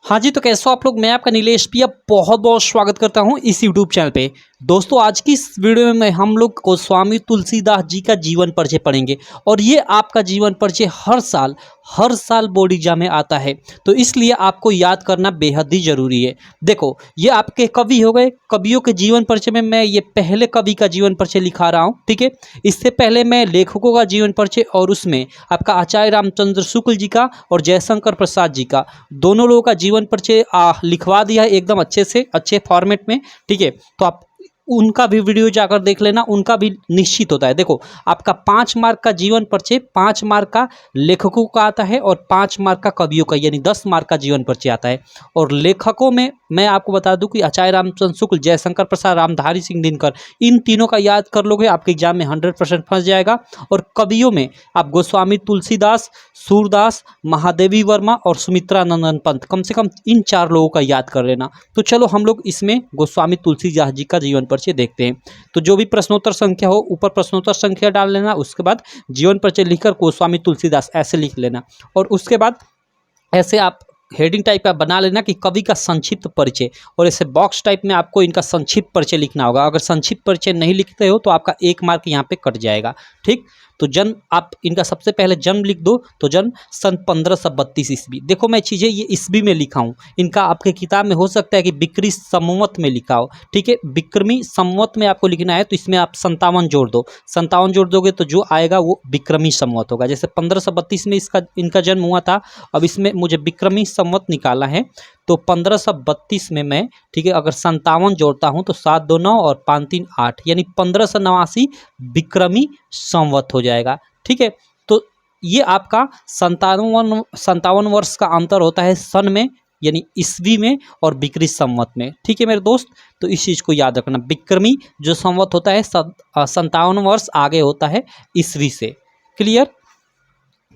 हाँ जी, तो कैसे हो आप लोग। मैं आपका नीलेश पिया बहुत बहुत स्वागत करता हूँ इस यूट्यूब चैनल पे। दोस्तों, आज की इस वीडियो में हम लोग गोस्वामी तुलसीदास जी का जीवन परिचय पढ़ेंगे और ये आपका जीवन परिचय हर साल बोर्ड एग्जाम में आता है, तो इसलिए आपको याद करना बेहद ही जरूरी है। देखो, ये आपके कवि हो गए। कवियों के जीवन परिचय में मैं ये पहले कवि का जीवन परिचय लिखा रहा हूँ, ठीक है। इससे पहले मैं लेखकों का जीवन परिचय और उसमें आपका आचार्य रामचंद्र शुक्ल जी का और जयशंकर प्रसाद जी का, दोनों लोगों का जीवन परिचय लिखवा दिया है एकदम अच्छे से, अच्छे फॉर्मेट में, ठीक है। तो आप उनका भी वीडियो जाकर देख लेना, उनका भी निश्चित होता है। देखो, आपका 5 मार्क का जीवन परिचय, 5 मार्क का लेखकों का आता है और 5 मार्क का कवियों का, यानी 10 मार्क का जीवन परिचय आता है। और लेखकों में मैं आपको बता दूं कि आचार्य रामचंद्र शुक्ल, जयशंकर प्रसाद, रामधारी सिंह दिनकर, इन तीनों का याद कर लोगे आपके एग्जाम में 100% फंस जाएगा। और कवियों में आप गोस्वामी तुलसीदास, सूरदास, महादेवी वर्मा और सुमित्रा नंदन पंत, कम से कम इन 4 लोगों का याद कर लेना। तो चलो हम लोग इसमें गोस्वामी तुलसीदास जी का जीवन परिचय देखते हैं। तो जो भी प्रश्नोत्तर संख्या हो, ऊपर प्रश्नोत्तर संख्या डाल लेना, उसके बाद जीवन परिचय लिखकर गोस्वामी तुलसीदास ऐसे लिख लेना। और उसके बाद ऐसे आप हेडिंग टाइप का बना लेना कि कवि का संक्षिप्त परिचय, और ऐसे बॉक्स टाइप में आपको इनका संक्षिप्त परिचय लिखना होगा। अगर संक्षिप्त परिचय नहीं लिखते हो तो आपका 1 मार्क यहाँ पे कट जाएगा, ठीक। तो जन्म, आप इनका सबसे पहले जन्म लिख दो। तो जन्म सन 1532 ईस्वी। देखो, मैं चीज़ें ये ईस्वी में लिखा हूँ, इनका आपके किताब में हो सकता है कि बिक्री संवत में लिखा हो, ठीक है। बिक्रमी संवत में आपको लिखना है, तो इसमें आप 57 जोड़ दो। 57 जोड़ दोगे तो जो आएगा वो बिक्रमी संवत होगा। जैसे 1532 में इनका जन्म हुआ था, अब इसमें मुझे बिक्रमी संवत निकालना है, तो 1532 में मैं, ठीक है, अगर 57 जोड़ता हूँ तो 7 2 9 और 5 3 8, यानी 1589 बिक्रमी संवत हो जाएगा, ठीक है। तो ये आपका 57 वर्ष का अंतर होता है सन में, यानी ईस्वी में, और बिक्री संवत में, ठीक है मेरे दोस्त। तो इस चीज़ को याद रखना, बिक्रमी जो संवत होता है 57 वर्ष आगे होता है ईस्वी से। क्लियर।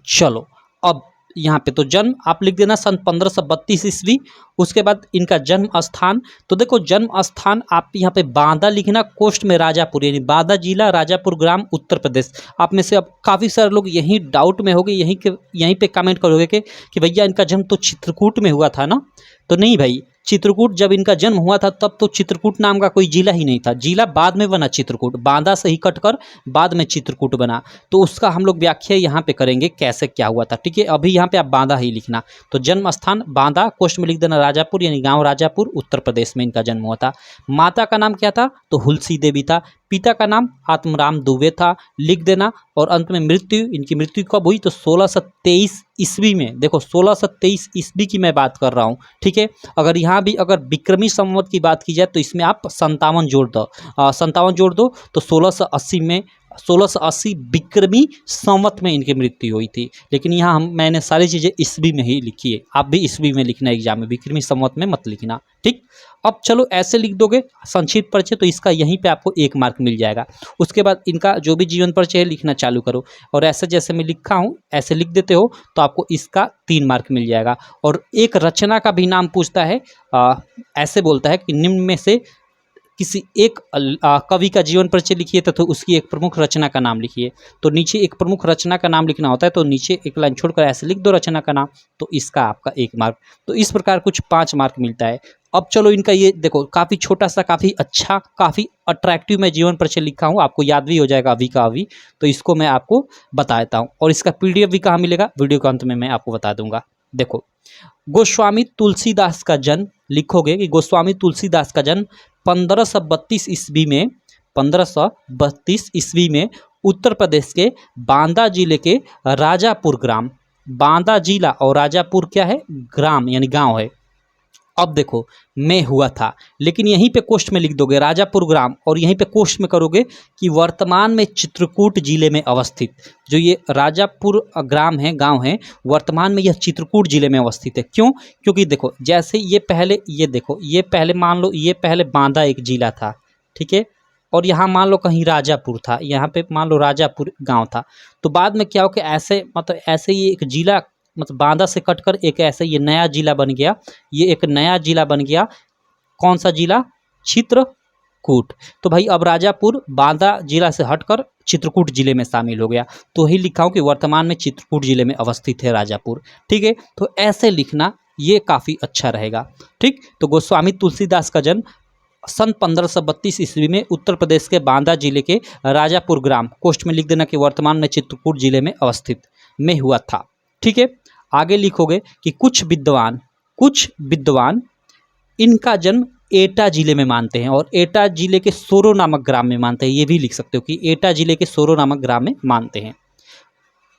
चलो, अब यहाँ पे तो जन्म आप लिख देना सन 1532 ईस्वी। उसके बाद इनका जन्म स्थान, तो देखो जन्म स्थान आप यहाँ पे बांदा लिखना, कोस्ट में राजापुर, यानी बांदा जिला, राजापुर ग्राम, उत्तर प्रदेश। आप में से अब काफ़ी सारे लोग यहीं डाउट में होंगे, यहीं पे कमेंट करोगे कि भैया इनका जन्म तो चित्रकूट में हुआ था ना। तो नहीं भाई, चित्रकूट जब इनका जन्म हुआ था तब तो चित्रकूट नाम का कोई जिला ही नहीं था। जिला बाद में बना चित्रकूट, बांदा से ही कटकर बाद में चित्रकूट बना। तो उसका हम लोग व्याख्या यहाँ पे करेंगे कैसे क्या हुआ था, ठीक है। अभी यहाँ पे आप बांदा ही लिखना। तो जन्म स्थान बांदा, कोस्ट में लिख देना राजापुर, यानी गांव राजापुर, उत्तर प्रदेश में इनका जन्म हुआ था। माता का नाम क्या था, तो हुलसी देवी था। पिता का नाम आत्मराम दुबे था, लिख देना। और अंत में मृत्यु, इनकी मृत्यु कब हुई, तो 1623 ईस्वी में। देखो 1623 ईस्वी की मैं बात कर रहा हूँ, ठीक है। अगर यहाँ भी अगर बिक्रमी संवत की बात की जाए तो इसमें आप 57 जोड़ दो, 57 जोड़ दो, तो 1680 में, 1680 बिक्रमी संवत में इनकी मृत्यु हुई थी। लेकिन यहाँ मैंने सारी चीज़ें ईस्वी में ही लिखी है, आप भी ईस्वी में लिखना एग्जाम में, बिक्रमी संवत में मत लिखना, ठीक। अब चलो ऐसे लिख दोगे संक्षिप्त परिचय, तो इसका यहीं पे आपको 1 मार्क मिल जाएगा। उसके बाद इनका जो भी जीवन परिचय है लिखना चालू करो, और ऐसे जैसे मैं लिखा हूँ ऐसे लिख देते हो तो आपको इसका 3 मार्क मिल जाएगा। और एक रचना का भी नाम पूछता है, ऐसे बोलता है कि निम्न में से किसी एक कवि का जीवन परिचय लिखिए तथा उसकी एक प्रमुख रचना का नाम लिखिए। तो नीचे एक प्रमुख रचना का नाम लिखना होता है, तो नीचे एक लाइन छोड़कर ऐसे लिख दो रचना का नाम, तो इसका आपका 1 मार्क। तो इस प्रकार कुछ 5 मार्क मिलता है। अब चलो इनका ये देखो, काफ़ी छोटा सा, काफ़ी अच्छा, काफ़ी अट्रैक्टिव मैं जीवन परिचय लिखा हूँ, आपको याद भी हो जाएगा अभी का अभी। तो इसको मैं आपको बता देता हूँ, और इसका PDF भी कहाँ मिलेगा, वीडियो के अंत में मैं आपको बता दूंगा। देखो, गोस्वामी तुलसीदास का जन्म लिखोगे कि गोस्वामी तुलसीदास का जन्म 1532 ईस्वी में, 1532 ईस्वी में उत्तर प्रदेश के बांदा जिले के राजापुर ग्राम, बांदा जिला और राजापुर क्या है, ग्राम यानी गांव है। अब देखो, में हुआ था, लेकिन यहीं पे कोस्ट में लिख दोगे राजापुर ग्राम, और यहीं पे कोस्ट में करोगे कि वर्तमान में चित्रकूट जिले में अवस्थित। जो ये राजापुर ग्राम है, गांव है, वर्तमान में यह चित्रकूट जिले में अवस्थित है। क्यों? क्योंकि देखो, जैसे ये पहले, ये देखो, ये पहले मान लो, ये पहले बांदा एक जिला था, ठीक है, और यहाँ मान लो कहीं राजापुर था, यहाँ पे मान लो राजापुर गाँव था। तो बाद में क्या हो कि ऐसे, मतलब ऐसे ये एक जिला, मतलब बांदा से कटकर एक ऐसे ये नया जिला बन गया, ये एक नया जिला बन गया। कौन सा जिला? चित्रकूट। तो भाई अब राजापुर बांदा जिला से हटकर चित्रकूट जिले में शामिल हो गया। तो ही लिखा हूँ कि वर्तमान में चित्रकूट जिले में अवस्थित है राजापुर, ठीक है। तो ऐसे लिखना, ये काफ़ी अच्छा रहेगा। ठीक, तो गोस्वामी तुलसीदास का जन्म सन 1532 ईस्वी में उत्तर प्रदेश के बांदा जिले के राजापुर ग्राम, कोष्ट में लिख देना कि वर्तमान में चित्रकूट जिले में अवस्थित में हुआ था। ठीक है, आगे लिखोगे कि कुछ विद्वान इनका जन्म एटा जिले में मानते हैं और एटा जिले के सोरो नामक ग्राम में मानते हैं। ये भी लिख सकते हो कि एटा जिले के सोरो नामक ग्राम में मानते हैं,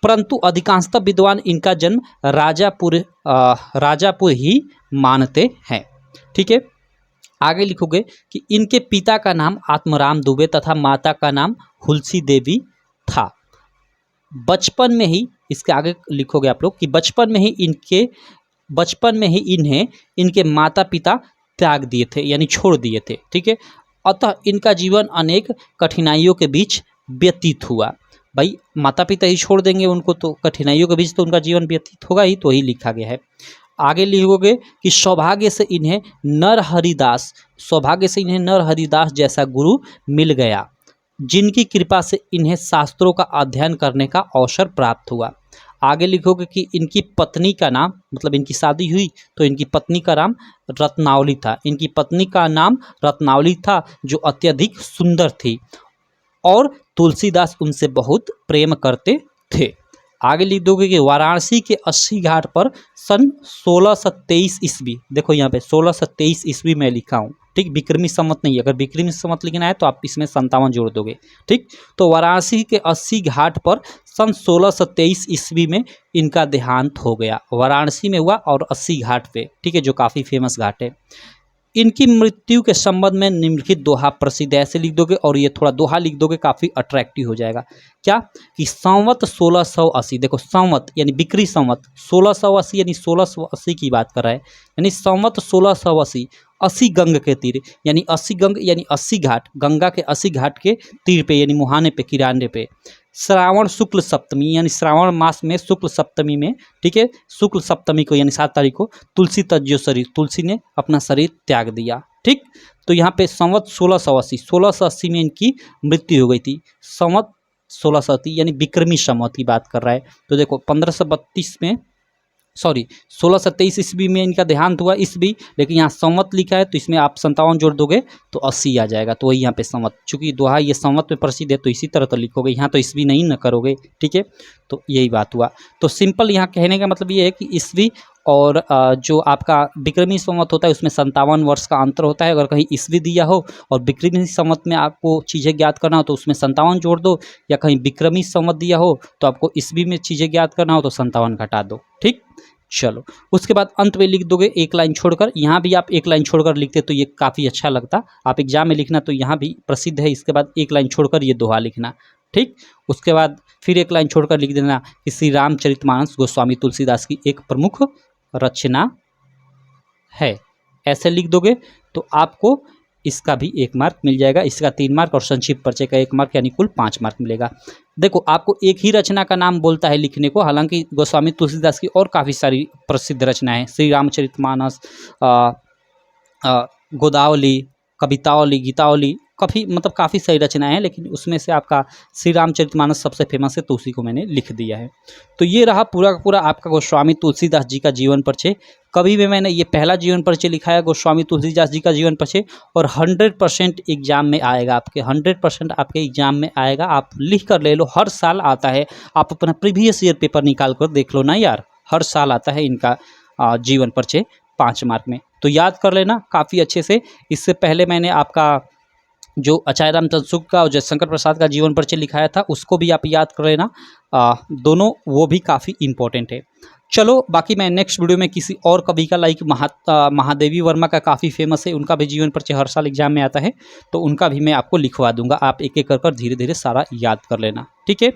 परंतु अधिकांशतः विद्वान इनका जन्म राजापुर ही मानते हैं। ठीक है, आगे लिखोगे कि इनके पिता का नाम आत्मराम दुबे तथा माता का नाम हुलसी देवी था। बचपन में ही, इसके आगे लिखोगे आप लोग कि बचपन में ही इन्हें इनके माता पिता त्याग दिए थे, यानी छोड़ दिए थे। ठीक है, अतः इनका जीवन अनेक कठिनाइयों के बीच व्यतीत हुआ। भाई माता पिता ही छोड़ देंगे उनको तो कठिनाइयों के बीच तो उनका जीवन व्यतीत होगा ही, तो ही लिखा गया है। आगे लिखोगे कि सौभाग्य से इन्हें नर हरिदास जैसा गुरु मिल गया, जिनकी कृपा से इन्हें शास्त्रों का अध्ययन करने का अवसर प्राप्त हुआ। आगे लिखोगे कि इनकी पत्नी का नाम, मतलब इनकी शादी हुई तो इनकी पत्नी का नाम रत्नावली था, जो अत्यधिक सुंदर थी और तुलसीदास उनसे बहुत प्रेम करते थे। आगे लिख दोगे कि वाराणसी के 80 घाट पर सन 1623 ईस्वी, देखो यहाँ पे 1623 ईस्वी में लिखा हूँ। ठीक, विक्रमी संवत नहीं, अगर विक्रमी संवत लिखना है तो आप इसमें 57 जोड़ दोगे। ठीक, तो वाराणसी के 80 घाट पर सन 1623 ईस्वी में इनका देहांत हो गया। वाराणसी में हुआ और 80 घाट पे, ठीक है, जो काफ़ी फेमस घाट है। इनकी मृत्यु के संबंध में निम्नलिखित दोहा प्रसिद्ध है, ऐसे लिख दोगे और ये थोड़ा दोहा लिख दोगे, काफ़ी अट्रैक्टिव हो जाएगा। क्या कि संवत 1680, देखो संवत यानी बिक्री संवत 1680 यानी 1680 की बात कर रहा है, यानी संवत 1680, 80 गंग के तीर यानी 80 गंग यानी 80 घाट, गंगा के 80 घाट के तीर पे यानी मुहाने पे, किनारे पे, श्रावण शुक्ल सप्तमी यानी श्रावण मास में शुक्ल सप्तमी में, ठीक है, शुक्ल सप्तमी को यानी 7 तारीख को तुलसी तज्जो शरीर, तुलसी ने अपना शरीर त्याग दिया। ठीक, तो यहाँ पे संवत 1680 में इनकी मृत्यु हो गई थी। संवत 1680 यानी विक्रमी संवत की बात कर रहा है। तो देखो 1623 ईस्वी में इनका देहांत हुआ ईस्वी, लेकिन यहाँ संवत लिखा है तो इसमें आप 57 जोड़ दोगे तो 80 आ जाएगा, तो वही यहाँ पे संवत, चूंकि दोहा ये संवत में प्रसिद्ध है तो इसी तरह तो लिखोगे, यहाँ तो ईस्वी नहीं न करोगे। ठीक है, तो यही बात हुआ। तो सिंपल यहाँ कहने का मतलब ये है कि ईस्वी और जो आपका विक्रमी संवत होता है उसमें 57 वर्ष का अंतर होता है। अगर कहीं ईस्वी दिया हो और विक्रमी संवत में आपको चीज़ें ज्ञात करना हो तो उसमें 57 जोड़ दो, या कहीं विक्रमी संवत दिया हो तो आपको ईस्वी में चीज़ें ज्ञात करना हो तो 57 घटा दो। ठीक, चलो उसके बाद अंत में लिख दोगे एक लाइन छोड़कर। यहाँ भी आप एक लाइन छोड़कर लिखते तो ये काफ़ी अच्छा लगता, आप एग्जाम में लिखना तो यहाँ भी प्रसिद्ध है। इसके बाद एक लाइन छोड़कर ये दोहा लिखना। ठीक, उसके बाद फिर एक लाइन छोड़कर लिख देना कि श्री रामचरितमानस गोस्वामी तुलसीदास की एक प्रमुख रचना है, ऐसे लिख दोगे तो आपको इसका भी 1 मार्क मिल जाएगा, इसका 3 मार्क और संक्षिप्त परिचय का 1 मार्क, यानी कुल 5 मार्क मिलेगा। देखो आपको एक ही रचना का नाम बोलता है लिखने को, हालांकि गोस्वामी तुलसीदास की और काफ़ी सारी प्रसिद्ध रचनाएं, श्री रामचरितमानस, गोदावली, कवितावली, गीतावली, काफ़ी सारी रचनाएं हैं, लेकिन उसमें से आपका श्री रामचरितमानस सबसे फेमस है तो उसी को मैंने लिख दिया है। तो ये रहा पूरा का पूरा आपका गोस्वामी तुलसीदास जी का जीवन परिचय। कभी भी मैंने ये पहला जीवन परिचय लिखा है गोस्वामी तुलसीदास जी का जीवन परिचय, और 100% एग्जाम में आएगा, आपके 100% आपके एग्जाम में आएगा। आप लिख कर ले लो, हर साल आता है, आप अपना प्रीवियस ईयर पेपर निकाल कर देख लो ना यार, हर साल आता है इनका जीवन परिचय 5 मार्क में, तो याद कर लेना काफ़ी अच्छे से। इससे पहले मैंने आपका जो आचार्य रामचंद्र शुक्ल का और जयशंकर प्रसाद का जीवन परिचय लिखाया था उसको भी आप याद कर लेना, दोनों वो भी काफ़ी इम्पोर्टेंट है। चलो बाकी मैं नेक्स्ट वीडियो में किसी और कवि का, लाइक महादेवी वर्मा का काफ़ी फेमस है, उनका भी जीवन परिचय हर साल एग्जाम में आता है, तो उनका भी मैं आपको लिखवा दूंगा, आप एक एक कर धीरे धीरे सारा याद कर लेना। ठीक है,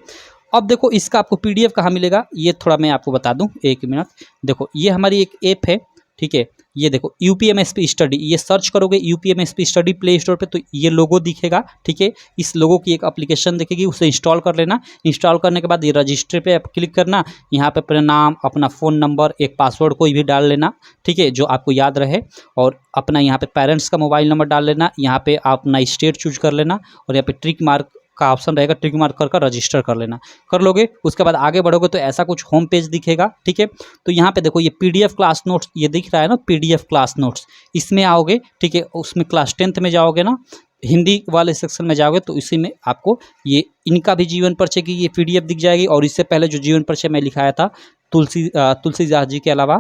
अब देखो इसका आपको PDF कहाँ मिलेगा ये थोड़ा मैं आपको बता दूं, 1 मिनट। देखो ये हमारी एक ऐप है, ठीक है, ये देखो UPMSP स्टडी, ये सर्च करोगे UPMSP स्टडी प्ले स्टोर पे तो ये लोगो दिखेगा। ठीक है, इस लोगो की एक एप्लीकेशन दिखेगी, उसे इंस्टॉल कर लेना। इंस्टॉल करने के बाद ये रजिस्टर पे क्लिक करना, यहाँ पे अपना नाम, अपना फ़ोन नंबर, एक पासवर्ड कोई भी डाल लेना, ठीक है, जो आपको याद रहे, और अपना यहाँ पे पेरेंट्स का मोबाइल नंबर डाल लेना। यहाँ पे आप अपना स्टेट चूज कर लेना और यहाँ पे टिक मार्क का ऑप्शन रहेगा, टिक मार्क कर रजिस्टर कर लेना। कर लोगे, उसके बाद आगे बढ़ोगे तो ऐसा कुछ होम पेज दिखेगा, ठीक है। तो यहाँ पे देखो ये PDF क्लास नोट्स ये दिख रहा है ना, PDF क्लास नोट्स, इसमें आओगे, ठीक है। उसमें क्लास 10th में जाओगे ना, हिंदी वाले सेक्शन में जाओगे तो इसी में आपको ये इनका भी जीवन परिचय की ये PDF दिख जाएगी। और इससे पहले जो जीवन परिचय मैं लिखाया था तुलसीदास जी के अलावा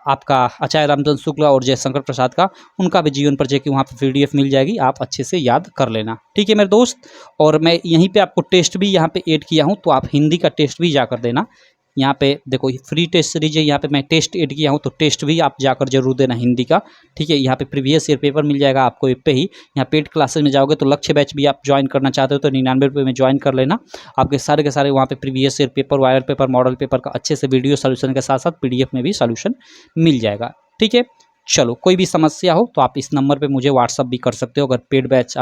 आपका आचार्य रामचंद्र शुक्ला और जयशंकर प्रसाद का, उनका भी जीवन परिचय की वहाँ पे PDF मिल जाएगी, आप अच्छे से याद कर लेना, ठीक है मेरे दोस्त। और मैं यहीं पे आपको टेस्ट भी यहाँ पे ऐड किया हूँ, तो आप हिंदी का टेस्ट भी जाकर देना। यहाँ पे देखो फ्री टेस्ट सीरीज है, यहाँ पे मैं टेस्ट ऐड किया हूँ, तो टेस्ट भी आप जाकर जरूर देना हिंदी का, ठीक है। यहाँ पे प्रीवियस ईयर पेपर मिल जाएगा आपको ऐप पे ही। यहाँ पेड क्लासेस में जाओगे तो लक्ष्य बैच भी आप ज्वाइन करना चाहते हो तो 99 रुपये में ज्वाइन कर लेना। आपके सारे के सारे वहाँ पे previous year paper, wire paper, model paper का अच्छे से वीडियो सोल्यूशन के साथ साथ PDF में भी सोल्यूशन मिल जाएगा, ठीक है। चलो, कोई भी समस्या हो तो आप इस नंबर पर मुझे व्हाट्सअप भी कर सकते हो। अगर पेड बैच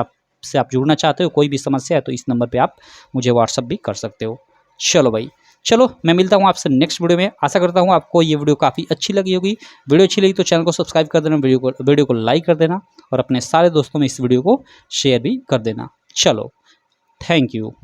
से आप जुड़ना चाहते हो, कोई भी समस्या है तो इस नंबर पर आप मुझे व्हाट्सअप भी कर सकते हो। चलो भाई, चलो मैं मिलता हूँ आपसे नेक्स्ट वीडियो में। आशा करता हूँ आपको ये वीडियो काफ़ी अच्छी लगी होगी। वीडियो अच्छी लगी तो चैनल को सब्सक्राइब कर देना, वीडियो को लाइक कर देना और अपने सारे दोस्तों में इस वीडियो को शेयर भी कर देना। चलो, थैंक यू।